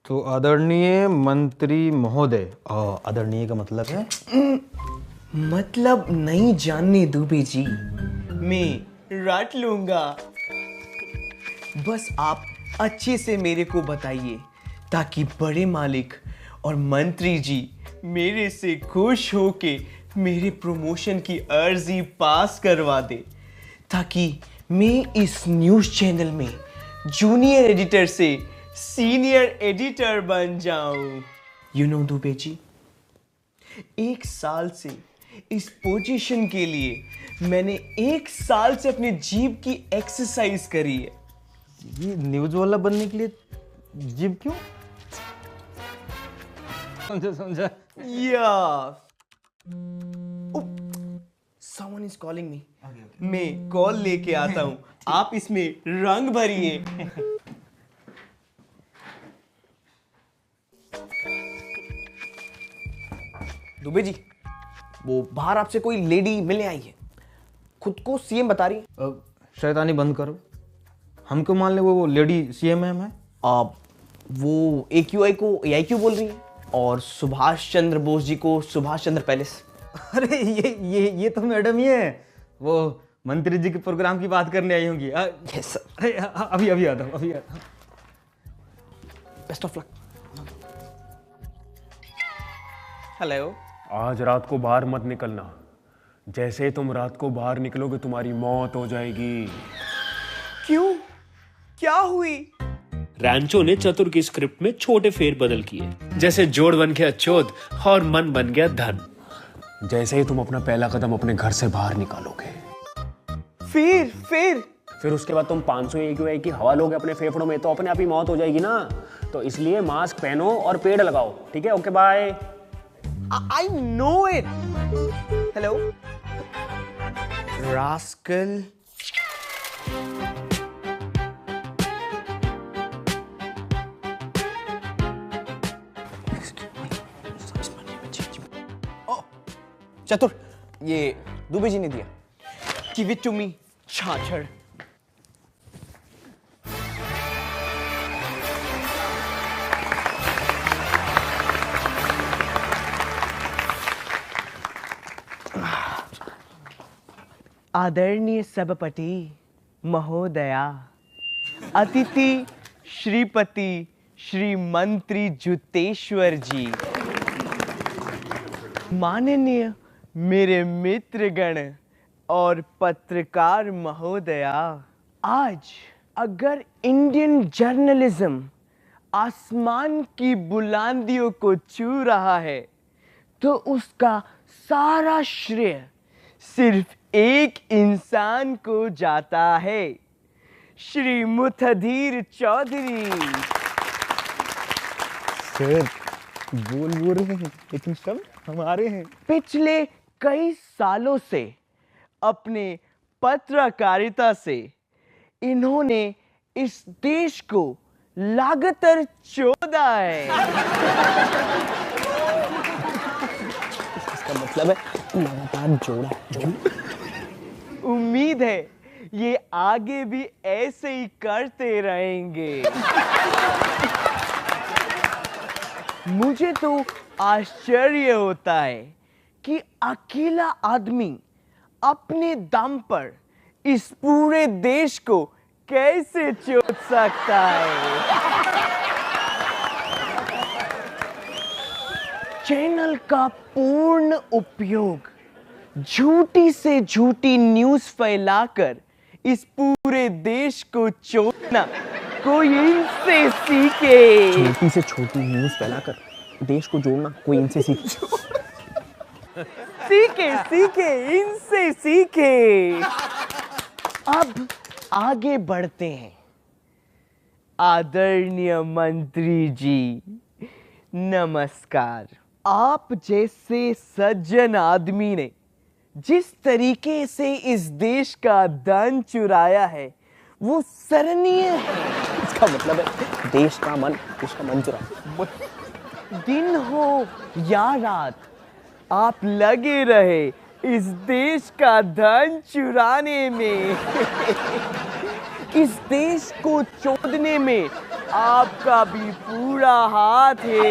तो आदरणीय मंत्री महोदय, आदरणीय का मतलब है मतलब नहीं जानने दुबे जी, मैं रट लूंगा। बस आप अच्छे से मेरे को बताइए ताकि बड़े मालिक और मंत्री जी मेरे से खुश होके मेरे प्रमोशन की अर्जी पास करवा दे, ताकि मैं इस न्यूज़ चैनल में जूनियर एडिटर से सीनियर एडिटर बन जाऊं। यू नो दुबे जी, 1 साल से इस पोजीशन के लिए मैंने 1 साल से अपने जीभ की एक्सरसाइज करी है। ये न्यूज वाला बनने के लिए जिम क्यों? समझा। या समवन इज कॉलिंग मी। मैं कॉल लेके आता हूँ, आप इसमें रंग भरिए। दुबे जी, वो बाहर आपसे कोई लेडी मिलने आई है, खुद को सीएम बता रही है। शैतानी बंद करो। हमको मान ले वो लेडी सीएमएम है। वो AQI को AIQ बोल रही है और सुभाष चंद्र बोस जी को सुभाष चंद्र पैलेस। अरे ये तो मैडम ही है, वो मंत्री जी के प्रोग्राम की बात करने आई होंगी। Yes sir. अरे अभी आता हूँ। Best of luck. हेलो। आज रात को बाहर मत निकलना। जैसे तुम रात को बाहर निकलोगे तुम्हारी मौत हो जाएगी। क्यों? क्या हुई? रैंचो ने चतुर की स्क्रिप्ट में छोटे फेरबदल किए, जैसे जोड़ बन गया चोद और मन बन गया धन। जैसे ही तुम अपना पहला कदम अपने घर से बाहर निकालोगे, फिर उसके बाद तुम 500 AQI की हवा लोगे अपने फेफड़ों में, तो अपने आप ही मौत हो जाएगी ना। तो इसलिए मास्क पहनो और पेड़ लगाओ, ठीक है? Okay bye. I know it. Hello rascal. Chatur, ये दुबे जी ने दिया। गिव इट टू मी छाछड़। आदरणीय सभापति महोदया, अतिथि श्रीपति श्री मंत्री जुतेश्वर जी, माननीय मेरे मित्रगण और पत्रकार महोदया, आज अगर इंडियन जर्नलिज्म आसमान की बुलंदियों को छू रहा है तो उसका सारा श्रेय सिर्फ एक इंसान को जाता है, श्री मुथदीर चौधरी। सर बोल रहे हैं लेकिन सब हमारे हैं। पिछले कई सालों से अपने पत्रकारिता से इन्होंने इस देश को लगातार चोदा है। इसका मतलब है लगातार जोड़ा। उम्मीद है ये आगे भी ऐसे ही करते रहेंगे। मुझे तो आश्चर्य होता है कि अकेला आदमी अपने दम पर इस पूरे देश को कैसे चोद सकता है। चैनल का पूर्ण उपयोग झूठी से झूठी न्यूज़ फैलाकर इस पूरे देश को चोदना कोई इनसे सीखे। छोटी से छोटी न्यूज़ फैलाकर देश को जोड़ना कोई इनसे सीखे। सीखे इनसे सीखे। अब आगे बढ़ते हैं। आदरणीय मंत्री जी नमस्कार। आप जैसे सज्जन आदमी ने जिस तरीके से इस देश का धन चुराया है वो सराहनीय है। इसका मतलब है देश का मन, उसका मन चुरा। दिन हो या रात आप लगे रहे इस देश का धन चुराने में, इस देश को चोदने में आपका भी पूरा हाथ है।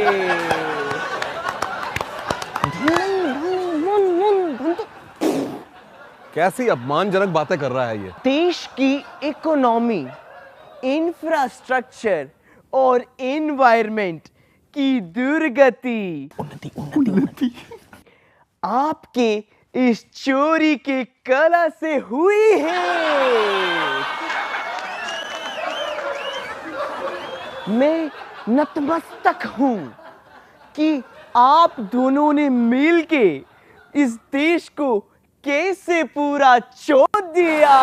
कैसी अपमानजनक बातें कर रहा है ये। देश की इकोनॉमी, इंफ्रास्ट्रक्चर और एनवायरनमेंट की दुर्गति आपके इस चोरी के कला से हुई है। मैं नतमस्तक हूं कि आप दोनों ने मिलके इस देश को कैसे पूरा चोट दिया।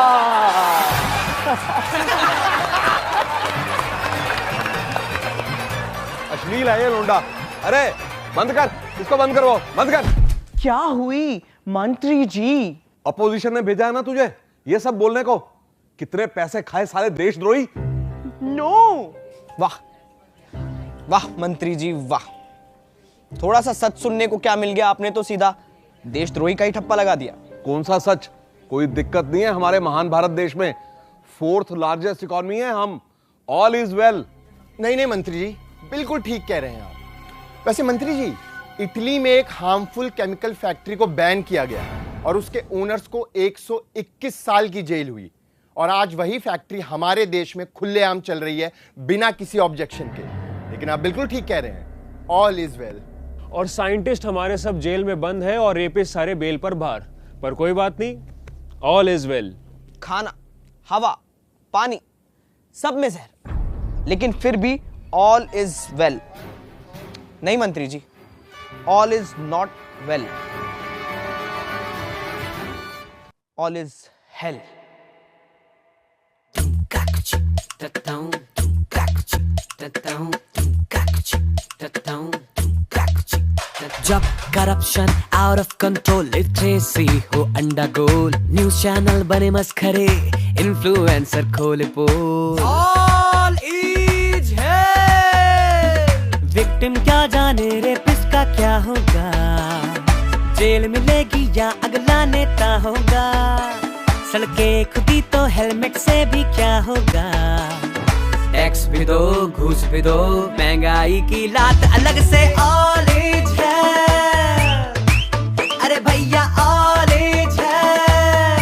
अश्लील है ये लोंडा। अरे बंद कर, इसको बंद करो, बंद कर। क्या हुई मंत्री जी? अपोजिशन ने भेजा है ना तुझे ये सब बोलने को। कितने पैसे खाए सारे देशद्रोही। नो। वाह वाह मंत्री जी वाह, थोड़ा सा सच सुनने को क्या मिल गया, आपने तो सीधा देशद्रोही का ही ठप्पा लगा दिया। कौन सा सच? कोई दिक्कत नहीं है हमारे महान भारत देश में, 4th लार्जेस्ट इकोनॉमी है हम। All is well. नहीं मंत्री जी, बिल्कुल ठीक कह रहे हैं आप। वैसे मंत्री जी, इटली में एक हार्मफुल केमिकल फैक्ट्री को बैन किया गया और उसके ओनर्स को 121 साल की जेल हुई, और आज वही फैक्ट्री हमारे देश में खुलेआम चल रही है बिना किसी ऑब्जेक्शन के। लेकिन आप बिल्कुल ठीक कह रहे हैं, ऑल इज वेल। और साइंटिस्ट हमारे सब जेल में बंद है और रेपिस्ट सारे बेल पर बाहर, पर कोई बात नहीं, ऑल इज वेल। खाना, हवा, पानी, सब में जहर, लेकिन फिर भी ऑल इज वेल। नहीं मंत्री जी, all is not well, all is hell. जब corruption out of control, literacy हो अंडरगोल, न्यूज़ चैनल बने मस्खरे, इन्फ्लुएंसर खोले पोल, ऑल इज हेल। विक्टिम क्या जाने रेपिस्ट का क्या होगा, जेल मिलेगी या अगला नेता होगा, सड़कें खुदी तो हेलमेट से भी क्या होगा, टैक्स भी दो घूस भी दो, महंगाई की लात अलग से, ऑल इज हेल। अरे भैया ऑल इज हेल,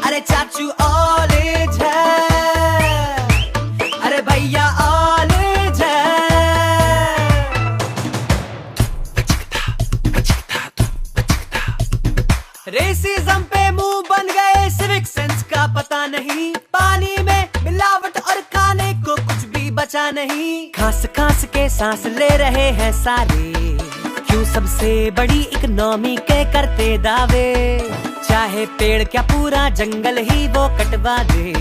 अरे चाचू ऑल इज हेल, अरे भैया ऑल इज हेल। रेसिज्म पे मुंह बन गए, सिविक सेंस का पता नहीं, पानी में मिलावट और खाने को कुछ भी बचा नहीं, खास खास के सांस ले रहे हैं सारे, क्यों सबसे बड़ी इकोनॉमी के करते दावे, चाहे पेड़ क्या पूरा जंगल ही वो कटवा दे,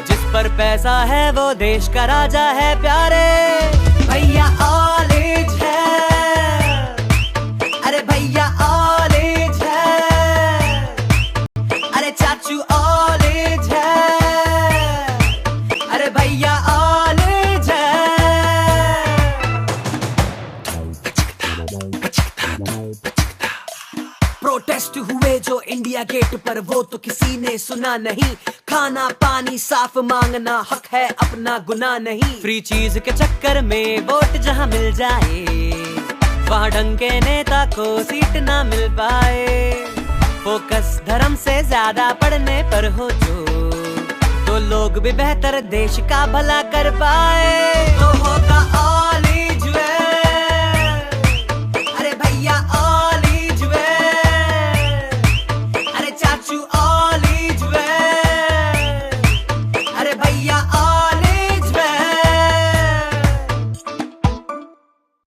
जिस पर पैसा है वो देश का राजा है प्यारे, भैया ऑल इज हेल। अरे भैया ऑल इज हेल, अरे चाचू ऑल इज हेल, अरे भैया ऑल इज प्रोटेस्ट हुए जो इंडिया गेट पर, वो तो किसी ने सुना नहीं, खाना पानी साफ मांगना हक है अपना गुनाह नहीं, फ्री चीज के चक्कर में वोट जहां मिल जाए, वहां ढंग के नेता को सीट ना मिल पाए, फोकस धर्म से ज्यादा पढ़ने पर हो जो, तो लोग भी बेहतर देश का भला कर पाए, तो होगा ऑल इज वेल। अरे भैया ऑल इज वेल, अरे चाचू ऑल इज वेल, अरे भैया ऑल